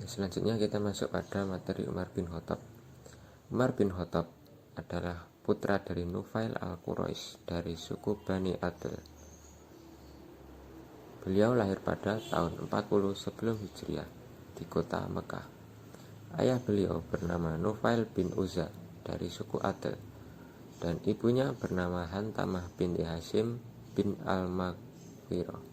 Selanjutnya kita masuk pada materi Umar bin Khattab. Umar bin Khattab adalah putra dari Nufail al-Quraisy dari suku Bani Adl. Beliau lahir pada tahun 40 sebelum Hijriah di kota Mekah. Ayah beliau bernama Nufail bin Uzza dari suku Adl dan ibunya bernama Hantamah binti Hashim bin al-Maghfirah.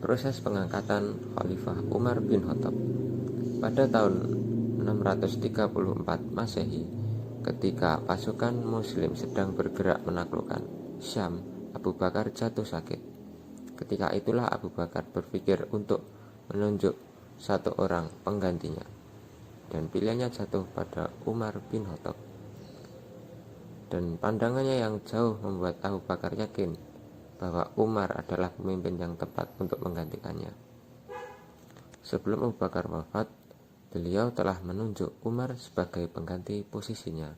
Proses pengangkatan Khalifah Umar bin Khattab. Pada tahun 634 Masehi, ketika pasukan Muslim sedang bergerak menaklukkan Syam, Abu Bakar jatuh sakit. Ketika itulah Abu Bakar berpikir untuk menunjuk satu orang penggantinya, dan pilihannya jatuh pada Umar bin Khattab. Dan pandangannya yang jauh membuat Abu Bakar yakin bahwa Umar adalah pemimpin yang tepat untuk menggantikannya. Sebelum Abu Bakar wafat, beliau telah menunjuk Umar sebagai pengganti posisinya,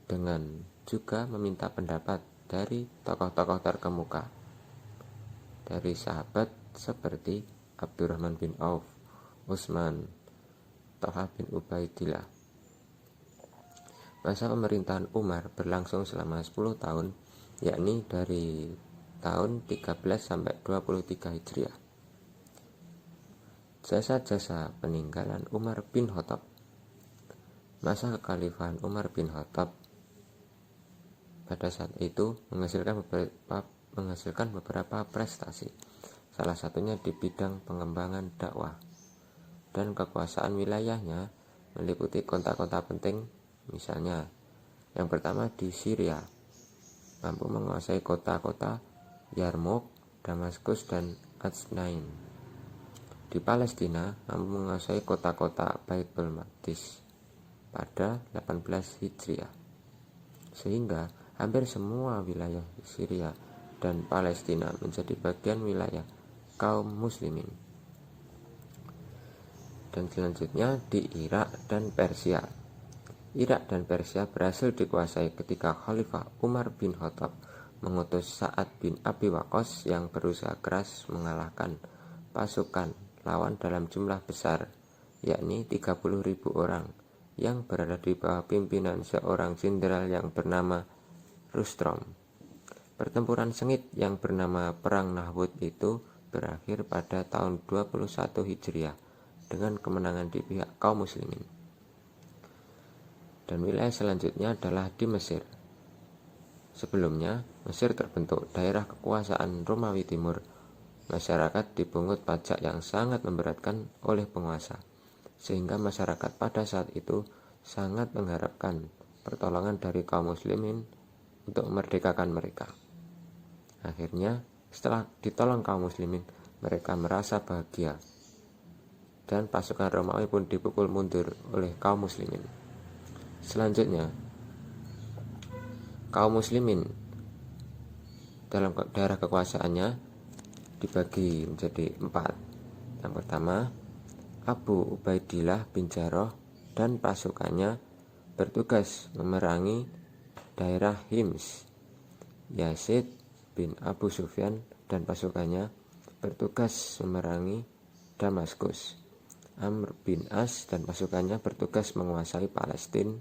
dengan juga meminta pendapat dari tokoh-tokoh terkemuka, dari sahabat seperti Abdurrahman bin Auf, Utsman, Thalhah bin Ubaidillah. Masa pemerintahan Umar berlangsung selama 10 tahun, yakni dari tahun 13 sampai 23 Hijriah. Jasa-jasa peninggalan Umar bin Khattab. Masa kekhalifahan Umar bin Khattab pada saat itu menghasilkan beberapa prestasi, salah satunya di bidang pengembangan dakwah, dan kekuasaan wilayahnya meliputi kota-kota penting. Misalnya, yang pertama di Syria, mampu menguasai kota-kota Yarmouk, Damaskus, dan Ajnain. Di Palestina, mampu menguasai kota-kota Baitul Maqdis pada 18 Hijriah, sehingga hampir semua wilayah Syria dan Palestina menjadi bagian wilayah kaum muslimin. Dan selanjutnya di Irak dan Persia. Irak dan Persia berhasil dikuasai ketika Khalifah Umar bin Khattab mengutus Sa'ad bin Abi Waqqas yang berusaha keras mengalahkan pasukan lawan dalam jumlah besar, yakni 30.000 orang, yang berada di bawah pimpinan seorang jenderal yang bernama Rustom. Pertempuran sengit yang bernama Perang Nahwud itu berakhir pada tahun 21 Hijriah dengan kemenangan di pihak kaum muslimin. Dan wilayah selanjutnya adalah di Mesir. Sebelumnya, Mesir terbentuk daerah kekuasaan Romawi Timur. Masyarakat dipungut pajak yang sangat memberatkan oleh penguasa, sehingga masyarakat pada saat itu sangat mengharapkan pertolongan dari kaum muslimin untuk memerdekakan mereka. Akhirnya, setelah ditolong kaum muslimin, mereka merasa bahagia, dan pasukan Romawi pun dipukul mundur oleh kaum muslimin. Selanjutnya, kaum muslimin dalam daerah kekuasaannya dibagi menjadi 4. Yang pertama, Abu Ubaidillah bin Jarrah dan pasukannya bertugas memerangi daerah Hims. Yazid bin Abu Sufyan dan pasukannya bertugas memerangi Damaskus. Amr bin As dan pasukannya bertugas menguasai Palestina,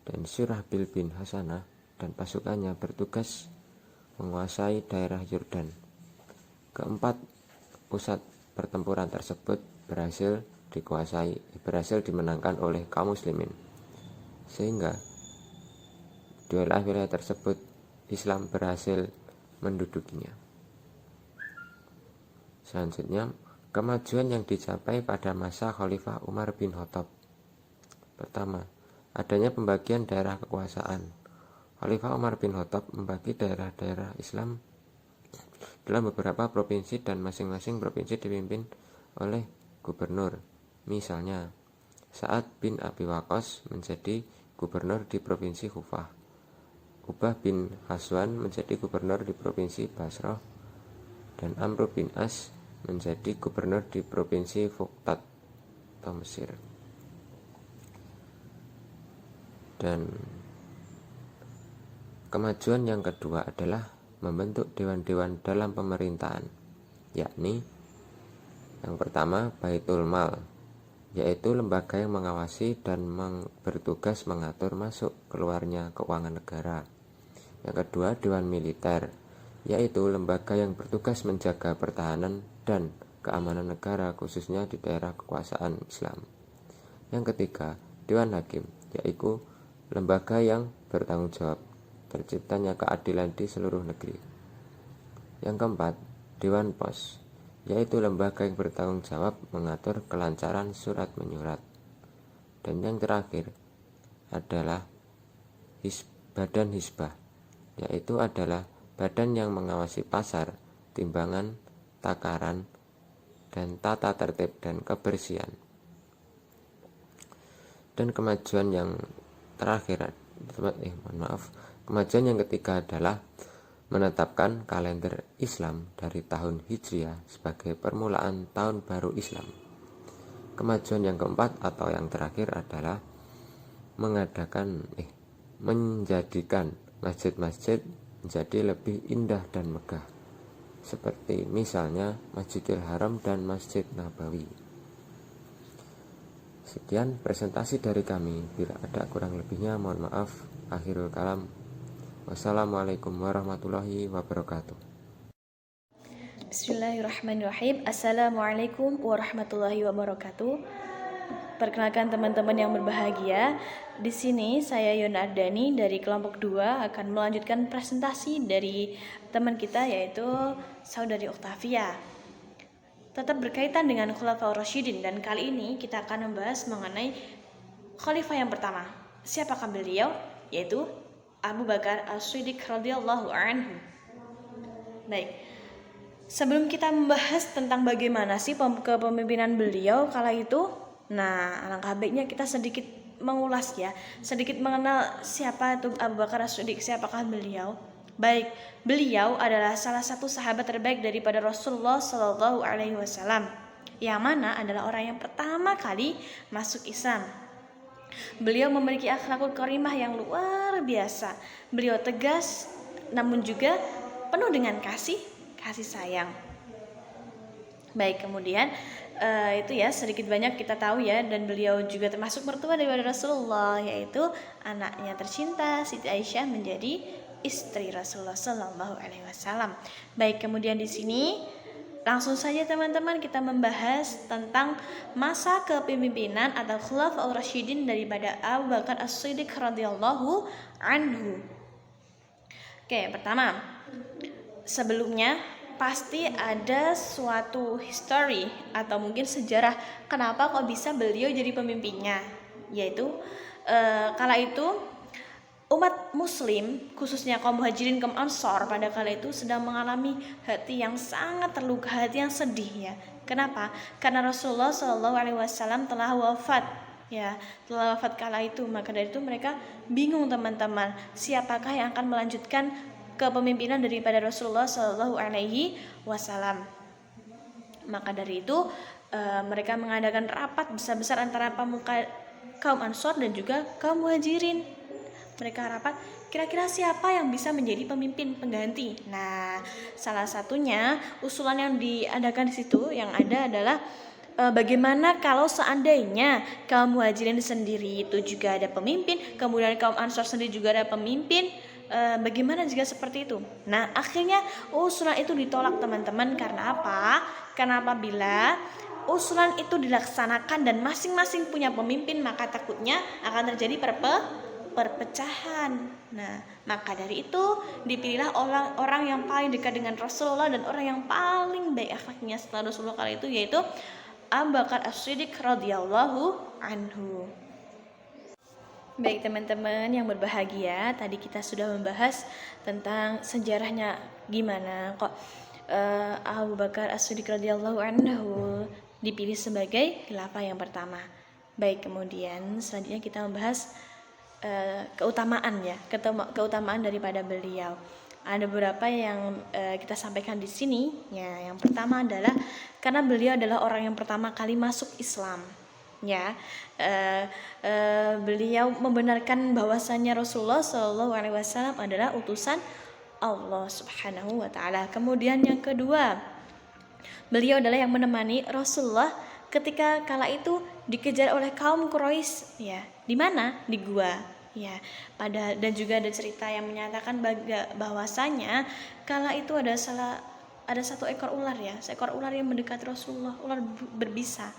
dan Syurahbil bin Hasanah dan pasukannya bertugas menguasai daerah Yordan. Keempat pusat pertempuran tersebut berhasil dimenangkan oleh kaum muslimin, sehingga di wilayah tersebut Islam berhasil mendudukinya. Selanjutnya, kemajuan yang dicapai pada masa Khalifah Umar bin Khattab. Pertama, adanya pembagian daerah kekuasaan. Khalifah Umar bin Khattab membagi daerah-daerah Islam dalam beberapa provinsi, dan masing-masing provinsi dipimpin oleh gubernur. Misalnya, Sa'ad bin Abi Waqqas menjadi gubernur di provinsi Kufah, Ubah bin Haswan menjadi gubernur di provinsi Basrah, dan Amr bin As menjadi gubernur di provinsi Fuqtat atau Mesir. Dan kemajuan yang kedua adalah membentuk dewan-dewan dalam pemerintahan. yakni yang pertama Baitul Mal, yaitu lembaga yang mengawasi dan bertugas mengatur masuk keluarnya keuangan negara. Yang kedua Dewan Militer, yaitu lembaga yang bertugas menjaga pertahanan dan keamanan negara khususnya di daerah kekuasaan Islam. Yang ketiga Dewan Hakim, yaitu lembaga yang bertanggung jawab terciptanya keadilan di seluruh negeri. Yang keempat Dewan Pos, yaitu lembaga yang bertanggung jawab mengatur kelancaran surat menyurat. Dan yang terakhir adalah Badan Hisbah, yaitu adalah badan yang mengawasi pasar, timbangan, takaran, dan tata tertib dan kebersihan. Dan kemajuan yang terakhir, kemajuan yang ketiga adalah menetapkan kalender Islam dari tahun Hijriah sebagai permulaan tahun baru Islam. Kemajuan yang keempat atau yang terakhir adalah menjadikan masjid-masjid menjadi lebih indah dan megah, seperti misalnya Masjidil Haram dan Masjid Nabawi. Sekian presentasi dari kami. Bila ada kurang lebihnya mohon maaf. Akhirul kalam. Wassalamualaikum warahmatullahi wabarakatuh. Bismillahirrahmanirrahim. Assalamualaikum warahmatullahi wabarakatuh. Perkenalkan teman-teman yang berbahagia. Di sini saya Yona Ardani dari kelompok 2 akan melanjutkan presentasi dari teman kita yaitu Saudari Oktavia. Tetap berkaitan dengan Khulafaur Rasyidin, dan kali ini kita akan membahas mengenai khalifah yang pertama. Siapakah beliau? Yaitu Abu Bakar As-Siddiq radhiyallahu anhu. Baik. Sebelum kita membahas tentang bagaimana sih kepemimpinan beliau kala itu, alangkah baiknya kita sedikit mengulas ya, sedikit mengenal siapa itu Abu Bakar As-Siddiq, siapakah beliau. Baik, beliau adalah salah satu sahabat terbaik daripada Rasulullah Shallallahu Alaihi Wasallam, yang mana adalah orang yang pertama kali masuk Islam. Beliau memiliki akhlakul karimah yang luar biasa. Beliau tegas, namun juga penuh dengan kasih sayang. Baik, kemudian itu ya sedikit banyak kita tahu ya, dan beliau juga termasuk mertua daripada Rasulullah, yaitu anaknya tercinta Siti Aisyah menjadi istri Rasulullah Shallallahu Alaihi Wasallam. Baik, kemudian di sini langsung saja teman-teman kita membahas tentang masa kepemimpinan atau Khulafaur Rasyidin daripada Abu Bakar As-Siddiq radhiyallahu anhu. Oke, pertama, sebelumnya pasti ada suatu history atau mungkin sejarah kenapa kok bisa beliau jadi pemimpinnya, yaitu kala itu umat muslim khususnya kaum muhajirin kaum ansor pada kala itu sedang mengalami hati yang sangat terluka, hati yang sedih ya. Kenapa? Karena Rasulullah Shallallahu Alaihi Wasallam telah wafat ya, telah wafat kala itu. Maka dari itu mereka bingung teman-teman, siapakah yang akan melanjutkan kepemimpinan daripada Rasulullah Shallallahu Alaihi Wasallam. Maka dari itu mereka mengadakan rapat besar-besar antara pemuka kaum ansor dan juga kaum muhajirin. Mereka rapat, kira-kira siapa yang bisa menjadi pemimpin pengganti. Nah, salah satunya usulan yang diadakan di situ yang ada adalah bagaimana kalau seandainya kaum muhajirin sendiri itu juga ada pemimpin, kemudian kaum ansor sendiri juga ada pemimpin, bagaimana jika seperti itu? Nah, akhirnya usulan itu ditolak teman-teman. Karena apa? Karena apabila usulan itu dilaksanakan dan masing-masing punya pemimpin, maka takutnya akan terjadi perpecahan. Nah, maka dari itu dipilihlah orang yang paling dekat dengan Rasulullah dan orang yang paling baik akhlaknya setelah Rasulullah kala itu, yaitu Abu Bakar As-Siddiq radhiyallahu anhu. Baik teman-teman yang berbahagia, tadi kita sudah membahas tentang sejarahnya gimana kok Abu Bakar As-Siddiq radhiyallahu anhu dipilih sebagai khilafah yang pertama. Baik, kemudian selanjutnya kita membahas keutamaan daripada beliau. Ada beberapa yang kita sampaikan di sini ya. Yang pertama adalah karena beliau adalah orang yang pertama kali masuk Islam ya. Beliau membenarkan bahwasannya Rasulullah Shallallahu Alaihi Wasallam adalah utusan Allah Subhanahu wa Ta'ala. Kemudian yang kedua, Beliau adalah yang menemani Rasulullah ketika kala itu dikejar oleh kaum Quraisy, ya. Di mana? Di gua, ya. Dan juga ada cerita yang menyatakan bahwasanya kala itu ada satu ekor ular, ya, seekor ular yang mendekati Rasulullah, ular berbisa.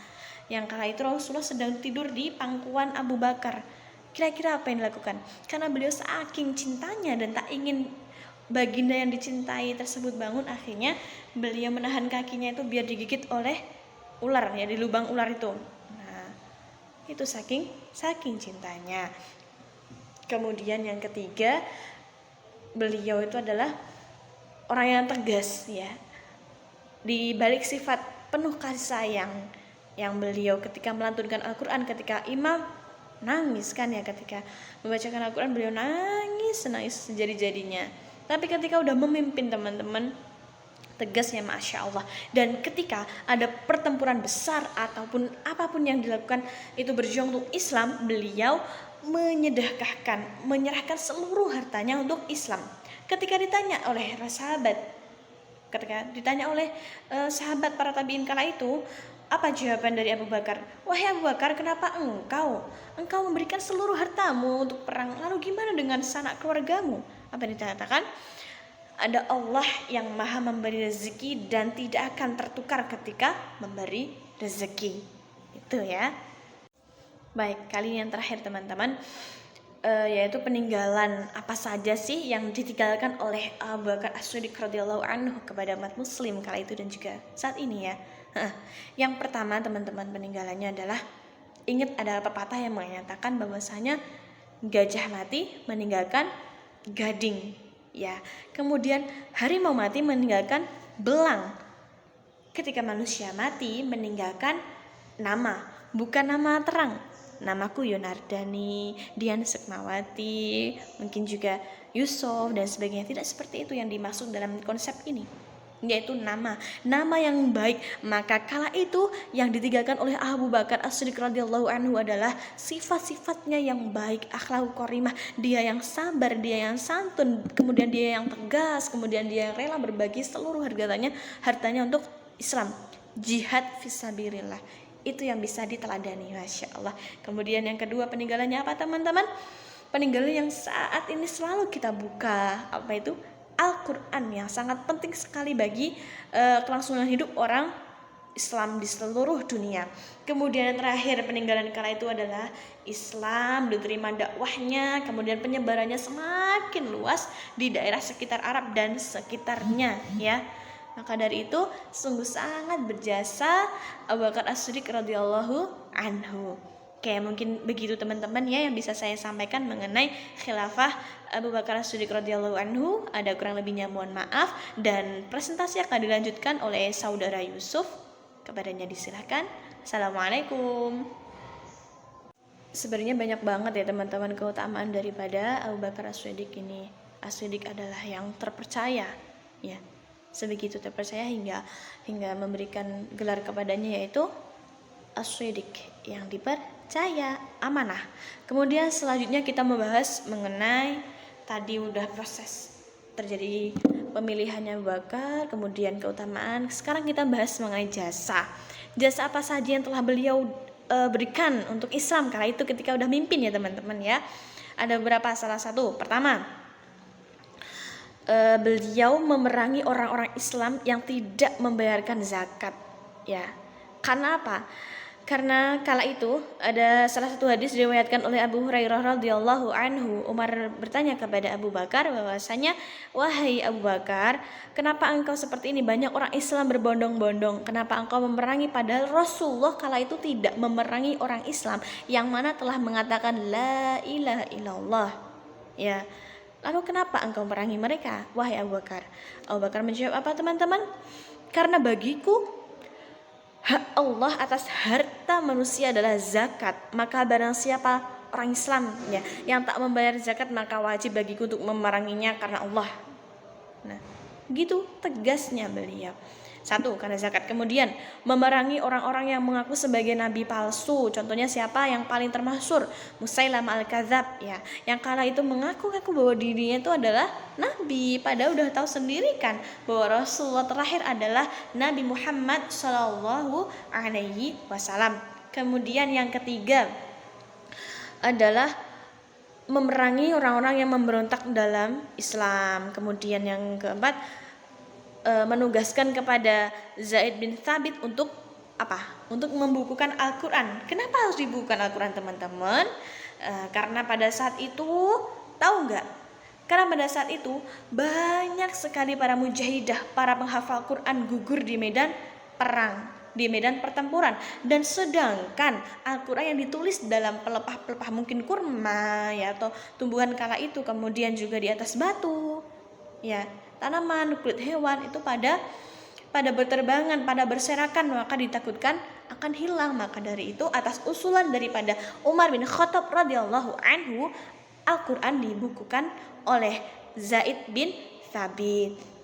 Yang kala itu Rasulullah sedang tidur di pangkuan Abu Bakar. Kira-kira apa yang dilakukan? Karena beliau saking cintanya dan tak ingin baginda yang dicintai tersebut bangun, akhirnya beliau menahan kakinya itu biar digigit oleh ular, ya, di lubang ular itu. Nah, itu saking cintanya. Kemudian yang ketiga, beliau itu adalah orang yang tegas, ya. Di balik sifat penuh kasih sayang yang beliau ketika melantunkan Al-Quran, ketika imam nangis kan, ya, ketika membacakan Al-Quran beliau nangis sejadi-jadinya. Tapi ketika udah memimpin teman-teman, tegasnya Masya Allah. Dan ketika ada pertempuran besar ataupun apapun yang dilakukan itu berjuang untuk Islam, beliau menyerahkan seluruh hartanya untuk Islam. Ketika ditanya oleh sahabat para tabiin kala itu, apa jawaban dari Abu Bakar? Wahai Abu Bakar, kenapa engkau memberikan seluruh hartamu untuk perang? Lalu gimana dengan sanak keluargamu? Apa yang dikatakan? Ada Allah yang maha memberi rezeki dan tidak akan tertukar ketika memberi rezeki. Itu, ya. Baik, kali ini yang terakhir teman-teman, yaitu peninggalan apa saja sih yang ditinggalkan oleh Abu Bakar As-Siddiq radhiyallahu anhu kepada umat muslim kala itu dan juga saat ini, ya. Yang pertama teman-teman, peninggalannya adalah, ingat ada pepatah yang menyatakan bahwasanya gajah mati meninggalkan gading, ya. Kemudian harimau mati meninggalkan belang. Ketika manusia mati meninggalkan nama, bukan nama terang. Namaku Yonardani, Dian Sukmawati, mungkin juga Yusuf dan sebagainya. Tidak seperti itu yang dimaksud dalam konsep ini, yaitu nama yang baik. Maka kala itu yang ditinggalkan oleh Abu Bakar As-Siddiq radhiyallahu anhu adalah sifat-sifatnya yang baik, akhlakul karimah. Dia yang sabar, dia yang santun, kemudian dia yang tegas, kemudian dia yang rela berbagi seluruh hartanya untuk Islam, jihad fisabilillah. Itu yang bisa diteladani, Masya Allah. Kemudian yang kedua, peninggalannya apa teman-teman? Peninggalan yang saat ini selalu kita buka, apa itu? Al-Quran, yang sangat penting sekali bagi kelangsungan hidup orang Islam di seluruh dunia. Kemudian yang terakhir, peninggalan kala itu adalah Islam diterima dakwahnya, kemudian penyebarannya semakin luas di daerah sekitar Arab dan sekitarnya, ya. Maka dari itu sungguh sangat berjasa Abu Bakar As-Siddiq radhiyallahu anhu. Oke, mungkin begitu teman-teman, ya, yang bisa saya sampaikan mengenai khilafah Abu Bakar As-Siddiq radhiyallahu anhu. Ada kurang lebihnya mohon maaf, dan presentasi akan dilanjutkan oleh saudara Yusuf. Kepadanya disilahkan. Assalamualaikum. Sebenarnya banyak banget, ya teman-teman, keutamaan daripada Abu Bakar As-Siddiq ini. As-Siddiq adalah yang terpercaya, ya. Sebegitu terpercaya hingga memberikan gelar kepadanya, yaitu As-Siddiq, yang dipercaya, amanah. Kemudian selanjutnya kita membahas mengenai tadi udah proses terjadi pemilihannya Abu Bakar, kemudian keutamaan. Sekarang kita bahas mengenai jasa apa saja yang telah beliau berikan untuk Islam kala itu ketika udah mimpin, ya teman-teman, ya. Ada beberapa. Salah satu, pertama, beliau memerangi orang-orang Islam yang tidak membayarkan zakat, ya. Karena apa? Karena kala itu ada salah satu hadis diriwayatkan oleh Abu Hurairah radhiyallahu anhu. Umar bertanya kepada Abu Bakar bahwasanya, wahai Abu Bakar, kenapa engkau seperti ini? Banyak orang Islam berbondong-bondong. Kenapa engkau memerangi? Padahal Rasulullah kala itu tidak memerangi orang Islam yang mana telah mengatakan la ilaha illallah, ya. Lalu kenapa engkau memerangi mereka, wahai Abu Bakar? Abu Bakar menjawab apa teman-teman? Karena bagiku hak Allah atas harta manusia adalah zakat. Maka barang siapa orang Islam, ya, yang tak membayar zakat, maka wajib bagiku untuk memeranginya karena Allah. Nah, gitu tegasnya beliau. 1. Karena zakat. Kemudian memerangi orang-orang yang mengaku sebagai nabi palsu. Contohnya siapa? Yang paling termasyhur, Musailamah al-Kadzab ya. Yang kala itu mengaku-ngaku bahwa dirinya itu adalah nabi, padahal udah tahu sendiri kan bahwa Rasulullah terakhir adalah Nabi Muhammad Shallallahu alaihi wasallam. Kemudian yang ketiga adalah memerangi orang-orang yang memberontak dalam Islam. Kemudian yang keempat, menugaskan kepada Zaid bin Thabit untuk apa? Untuk membukukan Al-Quran. Kenapa harus dibukukan Al-Quran, teman-teman? Karena pada saat itu, tahu nggak? Karena pada saat itu banyak sekali para mujahidah, para penghafal Quran gugur di medan perang, di medan pertempuran. Dan sedangkan Al-Quran yang ditulis dalam pelepah-pelepah mungkin kurma ya, atau tumbuhan kala itu, kemudian juga di atas batu ya, tanaman, kulit hewan itu pada berterbangan, pada berserakan, maka ditakutkan akan hilang. Maka dari itu atas usulan daripada Umar bin Khattab radhiyallahu anhu, Al-Quran dibukukan oleh Zaid bin Thabit.